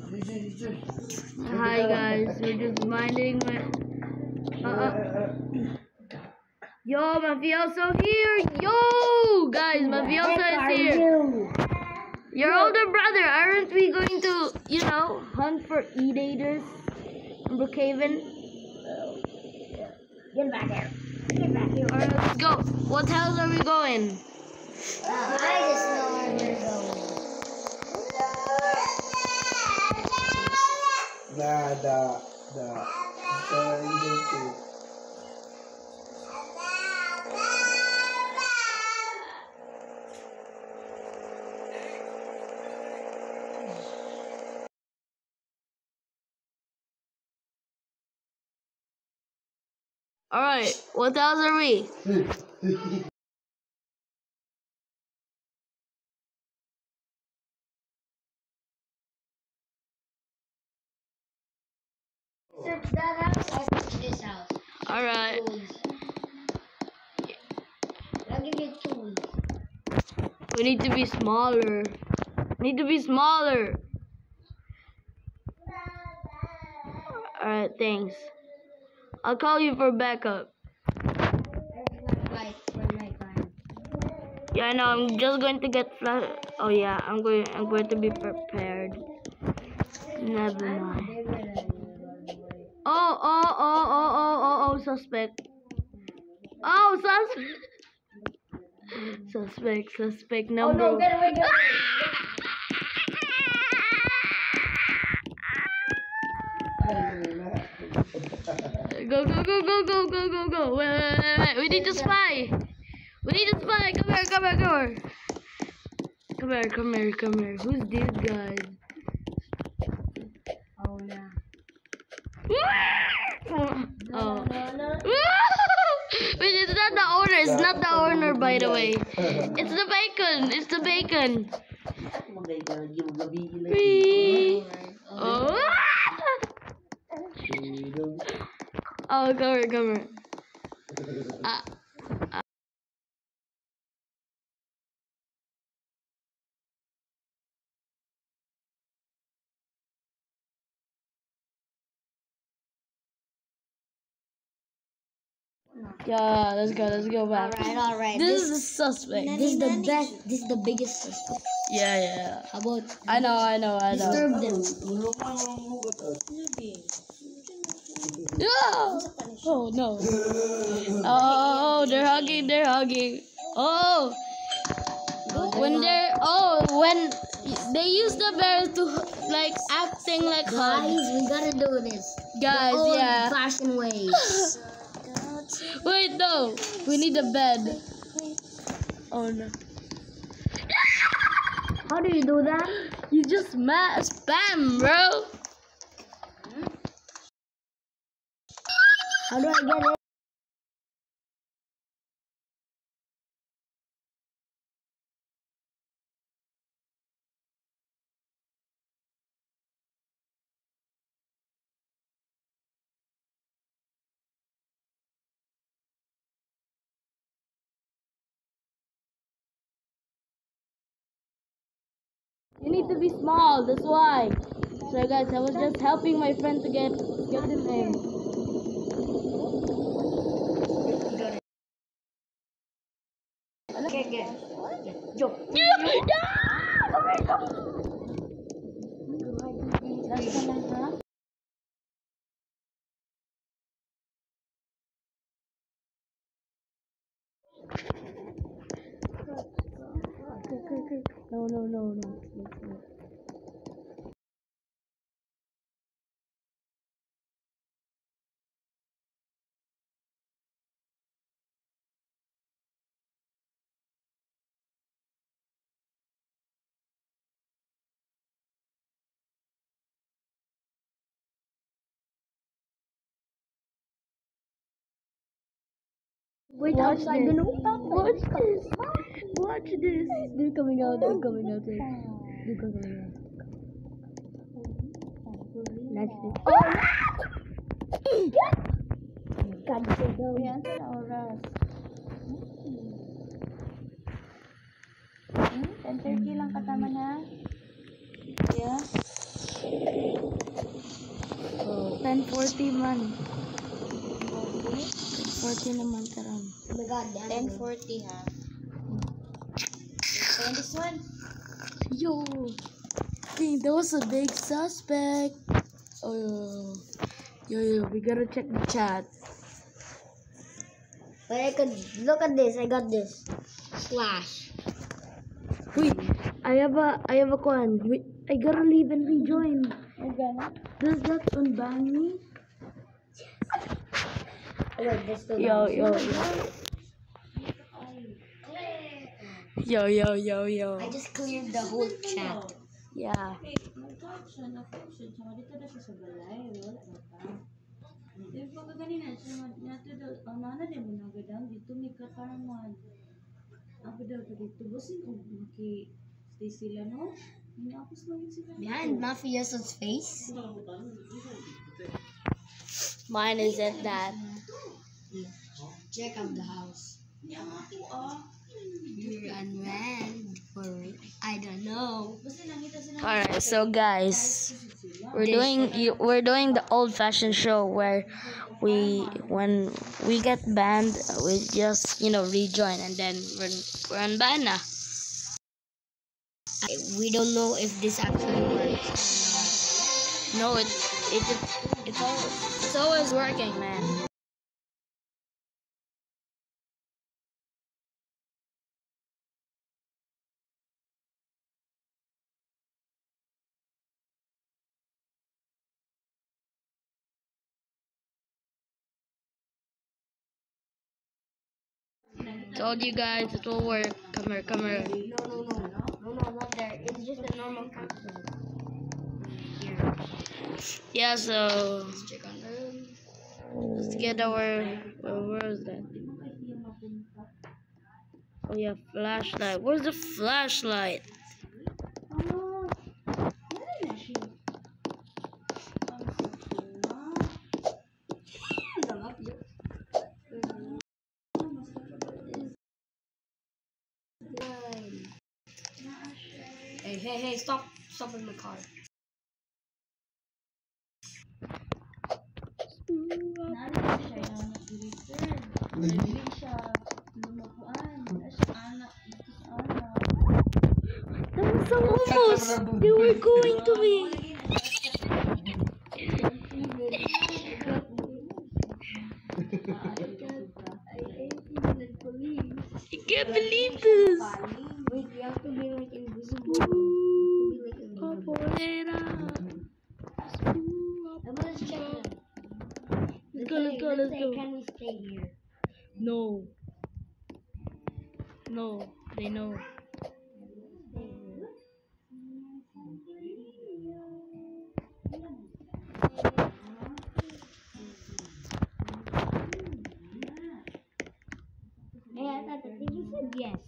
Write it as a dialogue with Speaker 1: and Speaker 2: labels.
Speaker 1: Hi guys, we're just minding my. Yo, Mafioso here. Yo, guys, Mafioso is here. Your older brother. Aren't we going to, hunt for eat-eaters in Brookhaven?
Speaker 2: Get back here. Get back here.
Speaker 1: Alright, let's go. What house are we going?
Speaker 2: I just know where we're going.
Speaker 1: Alright, what house are we?
Speaker 2: Search that house, I'll search this house.
Speaker 1: Alright.
Speaker 2: I'll give you tools.
Speaker 1: We need to be smaller. Alright, thanks. I'll call you for backup. Yeah, I know. I'm just going to get flash. Oh yeah, I'm going to be prepared. Never mind. Oh, suspect. Oh, suspect number.
Speaker 2: Oh no, get away.
Speaker 1: Go. Wait. We need to spy. Come here. Who's these guys?
Speaker 2: Oh no.
Speaker 1: Oh. Wait, it's not the owner. It's not the owner, by the way. It's the bacon. Wee. Oh. Oh, come here. Yeah, let's go back.
Speaker 2: Alright.
Speaker 1: This is the suspect.
Speaker 2: This is the best. This is the biggest suspect.
Speaker 1: Yeah.
Speaker 2: How about?
Speaker 1: I know.
Speaker 2: Disturb them.
Speaker 1: Yeah. Oh no. Oh, they're hugging. Oh. When they use the bear to acting like
Speaker 2: Guys, we gotta do this.
Speaker 1: Guys,
Speaker 2: the
Speaker 1: yeah.
Speaker 2: old-fashioned ways.
Speaker 1: Wait, no. We need a bed. Oh no.
Speaker 2: How do you do that?
Speaker 1: You just spam, bro.
Speaker 2: How do I get it?
Speaker 1: You need to be small, that's why. So guys, I was just helping my friend to get the thing.
Speaker 2: Okay.
Speaker 1: No.
Speaker 2: Wait outside the door.
Speaker 1: Watch this. They're coming out.
Speaker 2: Let's
Speaker 1: oras. 10:30 lang katama na. Yeah. 10:40 man. 10:40 naman karon.
Speaker 2: Oh my god, damn. 10:40 ha. And this one?
Speaker 1: Yo, dang, that was a big suspect. Oh, yo, we gotta check the chat.
Speaker 2: But I could look at this. I got this. Slash.
Speaker 1: Wait, I have a coin. Wait, I gotta leave and rejoin. Does that unban me?
Speaker 2: Oh, wait, this still
Speaker 1: Yo.
Speaker 2: I just cleared the whole chat.
Speaker 1: Yeah.
Speaker 2: Behind Mafioso's face?
Speaker 1: Mine isn't that.
Speaker 2: Check out the house. You run for it. I don't know.
Speaker 1: Alright, so guys, we're doing the old-fashioned show where when we get banned, we just rejoin and then we're unbanned now.
Speaker 2: We don't know if this actually works.
Speaker 1: No, it's always working, man. Told you guys it will work. Come here.
Speaker 2: No, not there. It's just a normal capsule. Here.
Speaker 1: Yeah, so
Speaker 2: Let's check on the room.
Speaker 1: let's get our where is that? Oh yeah, flashlight. Where's the flashlight?
Speaker 2: Hey, stop in my car.
Speaker 1: That was so almost. They were going to me. I can't believe this.
Speaker 2: Wait, we have to be like invisible.
Speaker 1: Capoeira.
Speaker 2: Let's check them.
Speaker 1: Let's go.
Speaker 2: Can we stay here?
Speaker 1: No, they know.
Speaker 2: Hey, I thought the TV said yes.